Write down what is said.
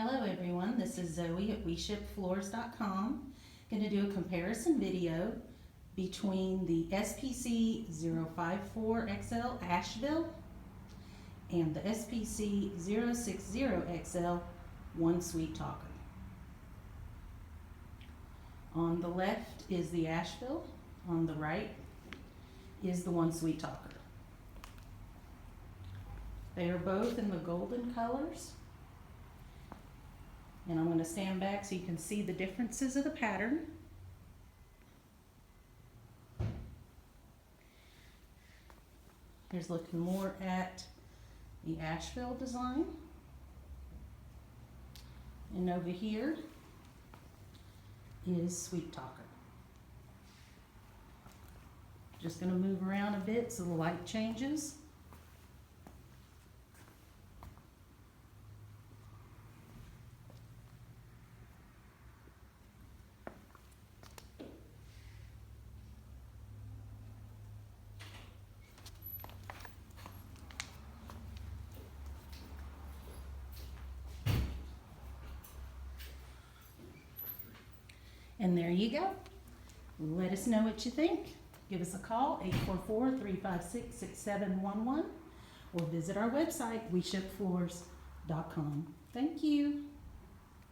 Hello everyone, this is Zoe at WeShipFloors.com. Going to do a comparison video between the SPC054XL Asheville and the SPC060XL One Sweet Talker. On the left is the Asheville, on the right is the One Sweet Talker. They are both in the golden colors. And I'm going to stand back so you can see the differences of the pattern. Here's looking more at the Asheville design. And over here is Sweet Talker. Just going to move around a bit so the light changes. And there you go. Let us know what you think. Give us a call, 844-356-6711, or visit our website, WeShipFloors.com. Thank you.